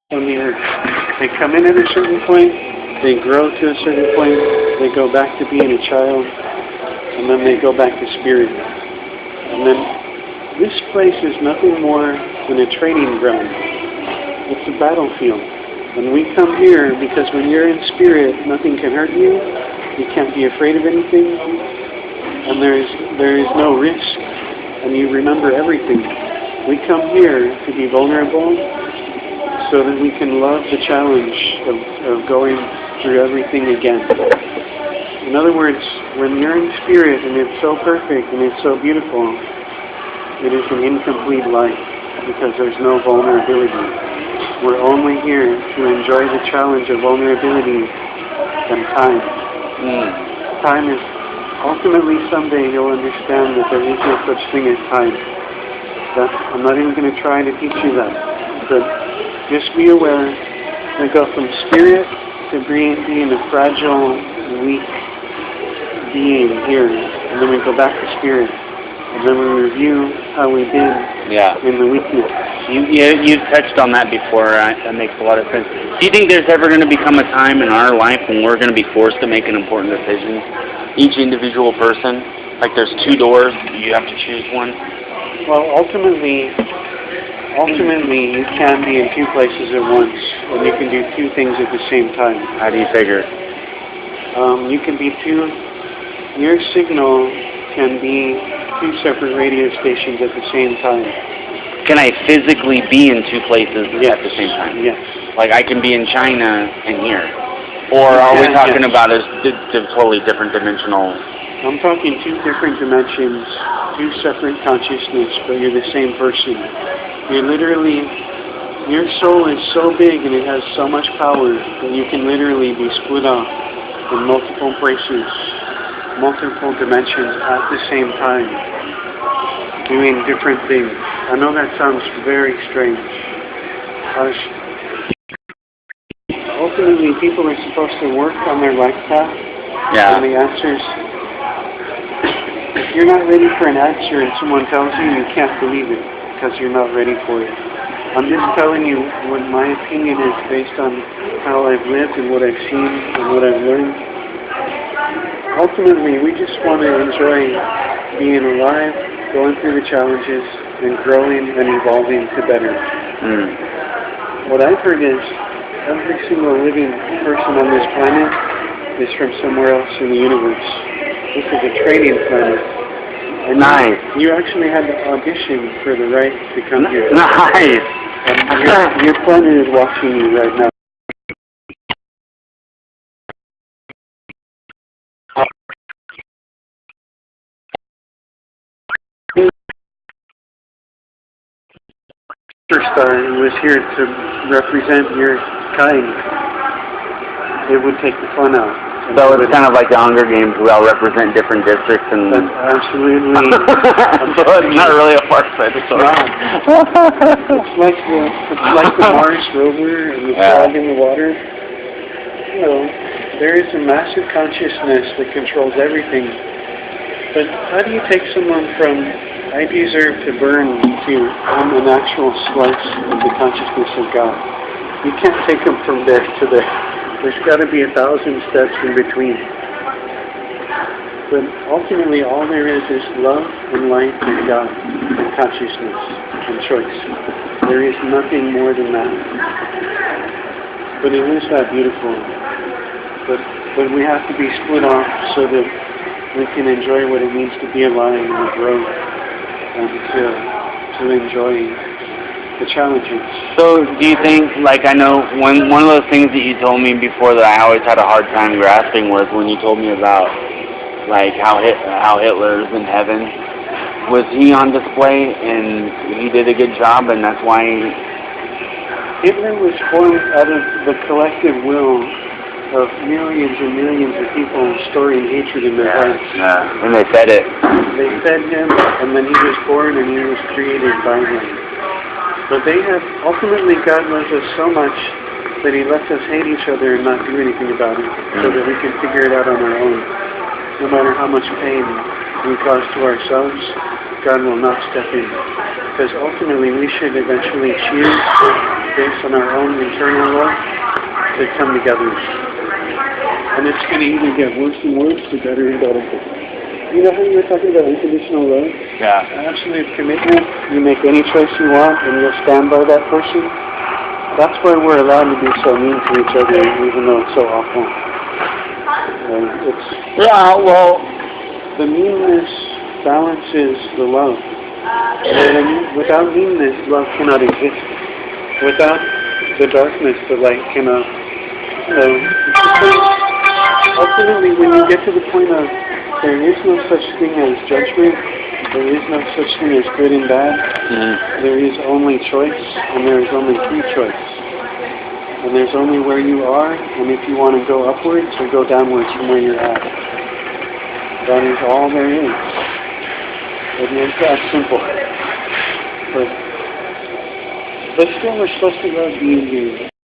on the earth. They come in at a certain point, they grow to a certain point, they go back to being a child, and then they go back to spirit. And then this place is nothing more than a training ground. It's a battlefield. And we come here because when you're in spirit, nothing can hurt you. You can't be afraid of anything. And there is no risk. And you remember everything. We come here to be vulnerable so that we can love the challenge of going through everything again. In other words, when you're in spirit and it's so perfect and it's so beautiful, it is an incomplete life because there's no vulnerability. We're only here to enjoy the challenge of vulnerability and time. Time is, ultimately someday you'll understand that there is no such thing as time. I'm not even going to try to teach you that. But just be aware we go from spirit to being a fragile, weak being here. And then we go back to spirit. And then we review how we did in the weakness. You've touched on that before. That makes a lot of sense. Do you think there's ever going to become a time in our life when we're going to be forced to make an important decision? Each individual person? Like there's two doors, you have to choose one? Well, ultimately you can be in two places at once, and you can do two things at the same time. How do you figure? You can be your signal can be two separate radio stations at the same time. Can I physically be in two places at the same time? Yes. Like I can be in China and here? Or are we talking about a totally different dimensional? I'm talking two different dimensions, two separate consciousness, but you're the same person. You're literally, your soul is so big and it has so much power that you can literally be split off in multiple places, multiple dimensions at the same time, doing different things. I know that sounds very strange. Ultimately, people are supposed to work on their life path, and the answers. If you're not ready for an answer and someone tells you, you can't believe it because you're not ready for it. I'm just telling you what my opinion is based on how I've lived and what I've seen and what I've learned. Ultimately, we just want to enjoy being alive, going through the challenges, and growing and evolving to better. What I've heard is every single living person on this planet is from somewhere else in the universe. This is a training planet. And you actually had to audition for the right to come here. Nice! And your planet is watching you right now. Superstar was here to represent your kind. It would take the fun out. So it's kind of like the Hunger Games, we all represent different districts and... That's absolutely... So it's not really a far-fetched story. It's like the Mars rover and the frog in the water. You know, there is a massive consciousness that controls everything. But how do you take someone from I deserve to burn to an actual slice of the consciousness of God? You can't take them from there to there. There's got to be 1,000 steps in between. But ultimately, all there is love and light and God and consciousness and choice. There is nothing more than that. But it is that beautiful. But we have to be split off so that we can enjoy what it means to be alive and grow and to enjoy the challenges. So do you think, like I know, one of those things that you told me before that I always had a hard time grasping was when you told me about like how Hitler's in heaven. Was he on display and he did a good job and that's why... Hitler was formed out of the collective will of millions and millions of people storing hatred in their hearts. And they fed it. They fed him and then he was born and he was created by him. But ultimately God loves us so much that he lets us hate each other and not do anything about it so that we can figure it out on our own. No matter how much pain we cause to ourselves, God will not step in. Because ultimately we should eventually choose based on our own internal love to come together. And it's going to either get worse and worse or better and better. You know how you were talking about unconditional love? Yeah. Absolute commitment. You make any choice you want and you'll stand by that person. That's why we're allowed to be so mean to each other, even though it's so awful. Yeah, well, the meanness balances the love. And without meanness, love cannot exist. Without the darkness, the light cannot. Ultimately, when you get to the point of there is no such thing as judgment, there is no such thing as good and bad, there is only choice, and there is only free choice. And there's only where you are, and if you want to go upwards or go downwards from where you're at. That is all there is. It is that simple. But still, we're supposed to love being here.